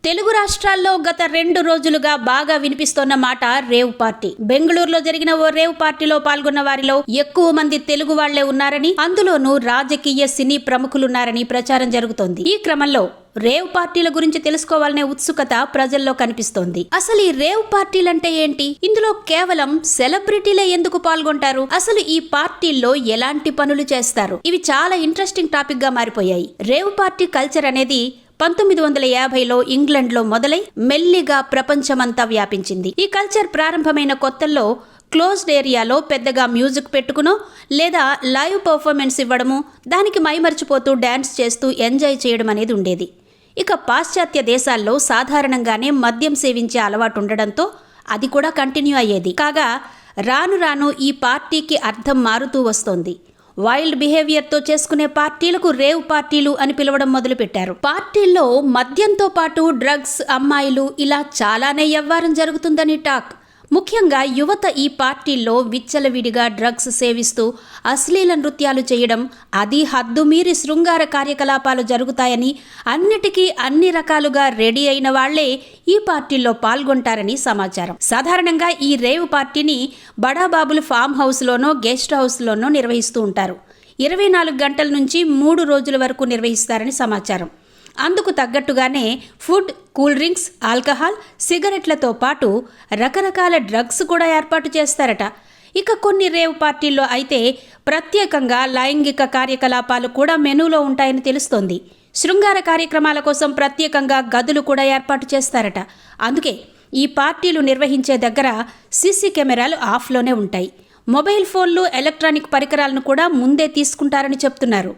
తెలుగు రాష్ట్రాల్లో గత 2 రోజులుగా బాగా వినిపిస్తోన్న మాట రేవ్ పార్టీ. బెంగళూరులో జరిగిన ఓ రేవ్ పార్టీలో పాల్గొన్న వారిలో ఎక్కువ మంది తెలుగు వాళ్లే ఉన్నారని, అందులోనూ రాజకీయ సినీ ప్రముఖులున్నారని ప్రచారం జరుగుతోంది. ఈ క్రమంలో రేవ్ పార్టీల గురించి తెలుసుకోవాలనే ఉత్సుకత ప్రజల్లో కనిపిస్తోంది. అసలు ఈ రేవ్ పార్టీలంటే ఏంటి? ఇందులో కేవలం సెలబ్రిటీలే ఎందుకు పాల్గొంటారు? అసలు ఈ పార్టీల్లో ఎలాంటి పనులు చేస్తారు? ఇవి చాలా ఇంట్రెస్టింగ్ టాపిక్ గా మారిపోయాయి. రేవ్ పార్టీ కల్చర్ అనేది 1950లో ఇంగ్లండ్లో మొదలై మెల్లిగా ప్రపంచమంతా వ్యాపించింది. ఈ కల్చర్ ప్రారంభమైన కొత్తల్లో క్లోజ్డ్ ఏరియాలో పెద్దగా మ్యూజిక్ పెట్టుకునో లేదా లైవ్ పర్ఫార్మెన్స్ ఇవ్వడము, దానికి మైమర్చిపోతూ డ్యాన్స్ చేస్తూ ఎంజాయ్ చేయడం అనేది ఉండేది. ఇక పాశ్చాత్య దేశాల్లో సాధారణంగానే మద్యం సేవించే అలవాటు ఉండడంతో అది కూడా కంటిన్యూ అయ్యేది. కాగా రాను రాను ఈ పార్టీకి అర్థం మారుతూ వస్తోంది. వైల్డ్ బిహేవియర్తో చేసుకునే పార్టీలకు రేవ్ పార్టీలు అని పిలవడం మొదలుపెట్టారు. పార్టీల్లో మద్యంతో పాటు డ్రగ్స్, అమ్మాయిలు ఇలా చాలానే యవ్వారం జరుగుతుందని టాక్. ముఖ్యంగా యువత ఈ పార్టీల్లో విచ్చలవిడిగా డ్రగ్స్ సేవిస్తూ అశ్లీల నృత్యాలు చేయడం, అది హద్దుమీరి శృంగార కార్యకలాపాలు జరుగుతాయని, అన్నిటికీ అన్ని రకాలుగా రెడీ అయిన వాళ్లే ఈ పార్టీల్లో పాల్గొంటారని సమాచారం. సాధారణంగా ఈ రేవ్ పార్టీని బడాబాబులు ఫామ్ హౌస్లోనో గెస్ట్ హౌస్లోనో నిర్వహిస్తూ ఉంటారు. 24 గంటల నుంచి 3 రోజుల వరకు నిర్వహిస్తారని సమాచారం. అందుకు తగ్గట్టుగానే ఫుడ్, కూల్ డ్రింక్స్, ఆల్కహాల్, సిగరెట్లతో పాటు రకరకాల డ్రగ్స్ కూడా ఏర్పాటు చేస్తారట. ఇక కొన్ని రేవ్ పార్టీల్లో అయితే ప్రత్యేకంగా లైంగిక కార్యకలాపాలు కూడా మెనూలో ఉంటాయని తెలుస్తోంది. శృంగార కార్యక్రమాల కోసం ప్రత్యేకంగా గదులు కూడా ఏర్పాటు చేస్తారట. అందుకే ఈ పార్టీలు నిర్వహించే దగ్గర సీసీ కెమెరాలు ఆఫ్లోనే ఉంటాయి. మొబైల్ ఫోన్లు, ఎలక్ట్రానిక్ పరికరాలను కూడా ముందే తీసుకుంటారని చెప్తున్నారు.